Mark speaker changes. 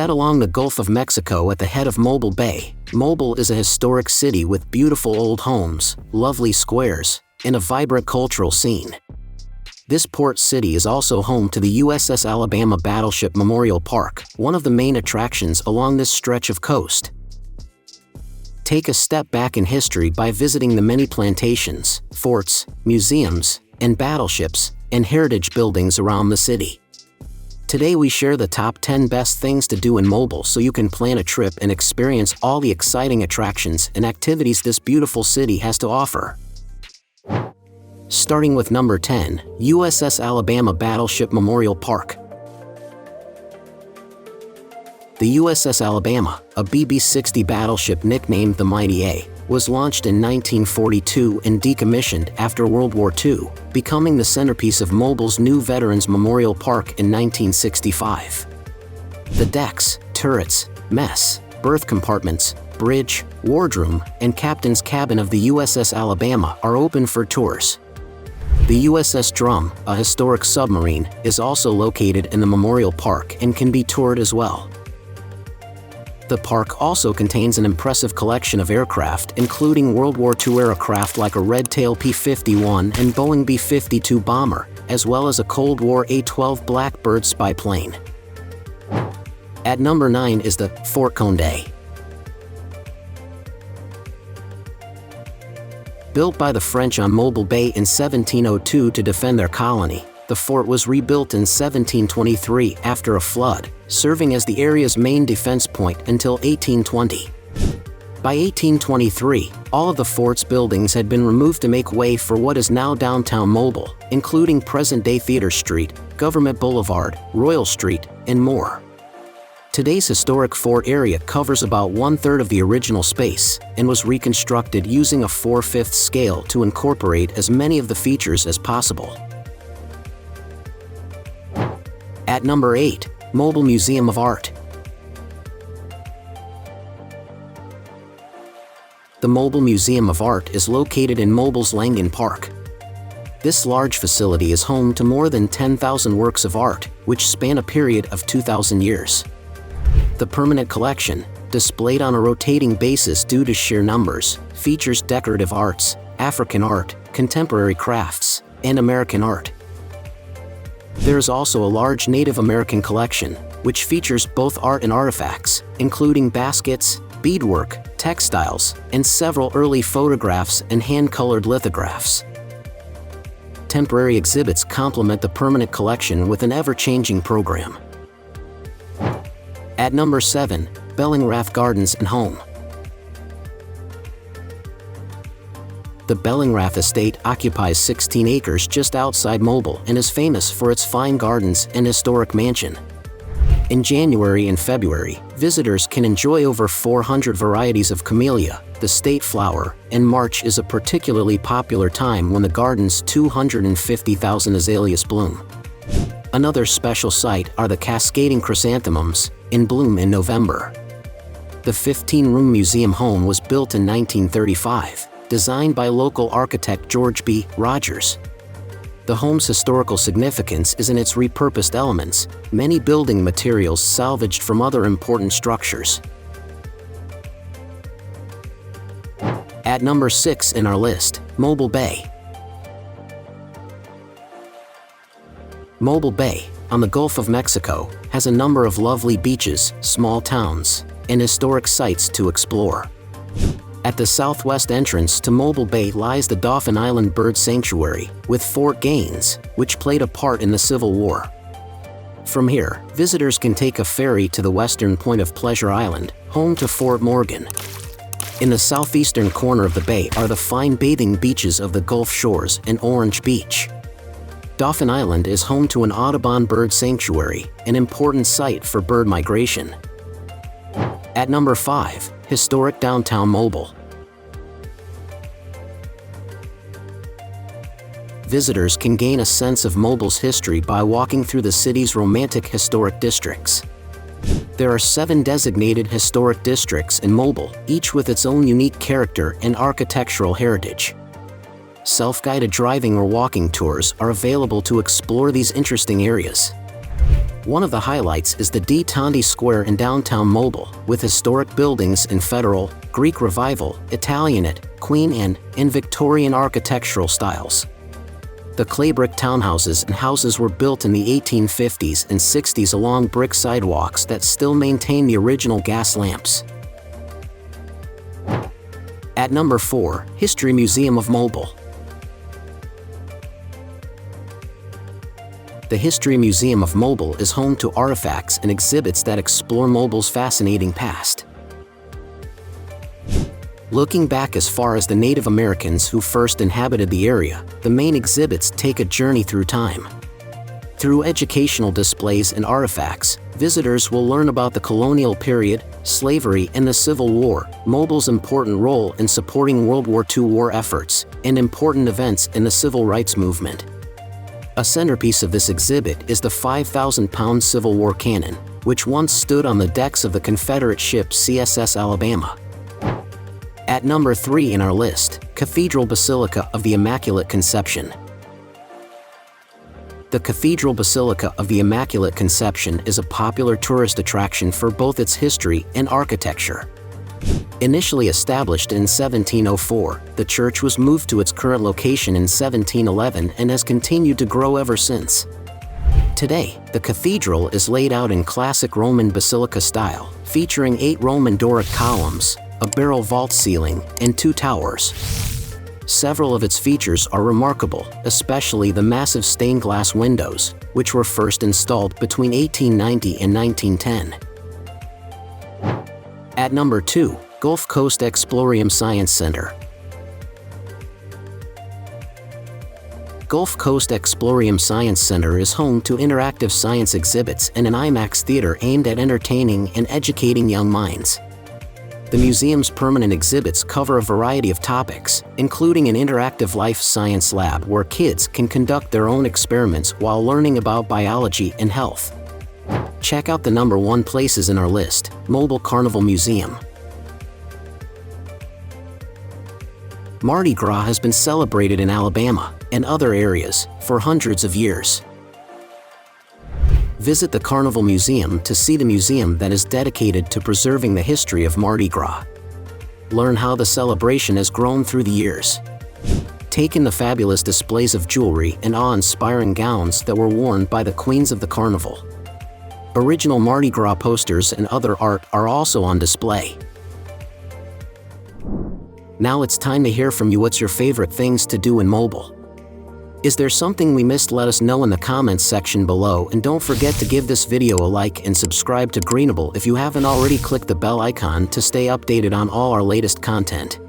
Speaker 1: Set along the Gulf of Mexico at the head of Mobile Bay, Mobile is a historic city with beautiful old homes, lovely squares, and a vibrant cultural scene. This port city is also home to the USS Alabama Battleship Memorial Park, one of the main attractions along this stretch of coast. Take a step back in history by visiting the many plantations, forts, museums, and battleships, and heritage buildings around the city. Today we share the top 10 best things to do in Mobile so you can plan a trip and experience all the exciting attractions and activities this beautiful city has to offer. Starting with number 10, USS Alabama Battleship Memorial Park. The USS Alabama, a BB-60 battleship nicknamed the Mighty A, was launched in 1942 and decommissioned after World War II, becoming the centerpiece of Mobile's new Veterans Memorial Park in 1965. The decks, turrets, mess, berth compartments, bridge, wardroom, and captain's cabin of the USS Alabama are open for tours. The USS Drum, a historic submarine, is also located in the Memorial Park and can be toured as well. The park also contains an impressive collection of aircraft including World War II aircraft like a Red Tail P-51 and Boeing B-52 bomber, as well as a Cold War A-12 Blackbird spy plane. At number 9 is the Fort Conde. Built by the French on Mobile Bay in 1702 to defend their colony, the fort was rebuilt in 1723 after a flood, serving as the area's main defense point until 1820. By 1823, all of the fort's buildings had been removed to make way for what is now downtown Mobile, including present-day Theater Street, Government Boulevard, Royal Street, and more. Today's historic fort area covers about 1/3 of the original space and was reconstructed using a 4/5 scale to incorporate as many of the features as possible. At number 8, Mobile Museum of Art. The Mobile Museum of Art is located in Mobile's Langen Park. This large facility is home to more than 10,000 works of art, which span a period of 2,000 years. The permanent collection, displayed on a rotating basis due to sheer numbers, features decorative arts, African art, contemporary crafts, and American art. There is also a large Native American collection, which features both art and artifacts, including baskets, beadwork, textiles, and several early photographs and hand-colored lithographs. Temporary exhibits complement the permanent collection with an ever-changing program. At number 7, Bellingrath Gardens and Home. The Bellingrath estate occupies 16 acres just outside Mobile and is famous for its fine gardens and historic mansion. In January and February, visitors can enjoy over 400 varieties of camellia, the state flower, and March is a particularly popular time when the garden's 250,000 azaleas bloom. Another special sight are the cascading chrysanthemums, in bloom in November. The 15-room museum home was built in 1935, designed by local architect George B. Rogers. The home's historical significance is in its repurposed elements, many building materials salvaged from other important structures. At number 6 in our list, Mobile Bay. Mobile Bay, on the Gulf of Mexico, has a number of lovely beaches, small towns, and historic sites to explore. At the southwest entrance to Mobile Bay lies the Dauphin Island Bird Sanctuary, with Fort Gaines, which played a part in the Civil War. From here, visitors can take a ferry to the western point of Pleasure Island, home to Fort Morgan. In the southeastern corner of the bay are the fine bathing beaches of the Gulf Shores and Orange Beach. Dauphin Island is home to an Audubon Bird Sanctuary, an important site for bird migration. At number 5, historic downtown Mobile. Visitors can gain a sense of Mobile's history by walking through the city's romantic historic districts. There are 7 designated historic districts in Mobile, each with its own unique character and architectural heritage. Self-guided driving or walking tours are available to explore these interesting areas. One of the highlights is the D. Tondi Square in downtown Mobile, with historic buildings in Federal, Greek Revival, Italianate, Queen Anne, and Victorian architectural styles. The clay brick townhouses and houses were built in the 1850s and 60s along brick sidewalks that still maintain the original gas lamps. At number 4, History Museum of Mobile. The History Museum of Mobile is home to artifacts and exhibits that explore Mobile's fascinating past. Looking back as far as the Native Americans who first inhabited the area, the main exhibits take a journey through time. Through educational displays and artifacts, visitors will learn about the colonial period, slavery, and the Civil War, Mobile's important role in supporting World War II war efforts, and important events in the Civil Rights Movement. A centerpiece of this exhibit is the 5,000-pound Civil War cannon, which once stood on the decks of the Confederate ship CSS Alabama. At number 3 in our list, Cathedral Basilica of the Immaculate Conception. The Cathedral Basilica of the Immaculate Conception is a popular tourist attraction for both its history and architecture. Initially established in 1704, the church was moved to its current location in 1711 and has continued to grow ever since. Today, the cathedral is laid out in classic Roman basilica style, featuring 8 Roman Doric columns, a barrel vault ceiling, and 2 towers. Several of its features are remarkable, especially the massive stained glass windows, which were first installed between 1890 and 1910. At number 2, Gulf Coast Exploreum Science Center. Gulf Coast Exploreum Science Center is home to interactive science exhibits and an IMAX theater aimed at entertaining and educating young minds. The museum's permanent exhibits cover a variety of topics, including an interactive life science lab where kids can conduct their own experiments while learning about biology and health. Check out the number 1 places in our list, Mobile Carnival Museum. Mardi Gras has been celebrated in Alabama and other areas for hundreds of years. Visit the Carnival Museum to see the museum that is dedicated to preserving the history of Mardi Gras. Learn how the celebration has grown through the years. Take in the fabulous displays of jewelry and awe-inspiring gowns that were worn by the queens of the carnival. Original Mardi Gras posters and other art are also on display. Now it's time to hear from you. What's your favorite things to do in Mobile? Is there something we missed? Let us know in the comments section below, and don't forget to give this video a like and subscribe to Greenable if you haven't already. Click the bell icon to stay updated on all our latest content.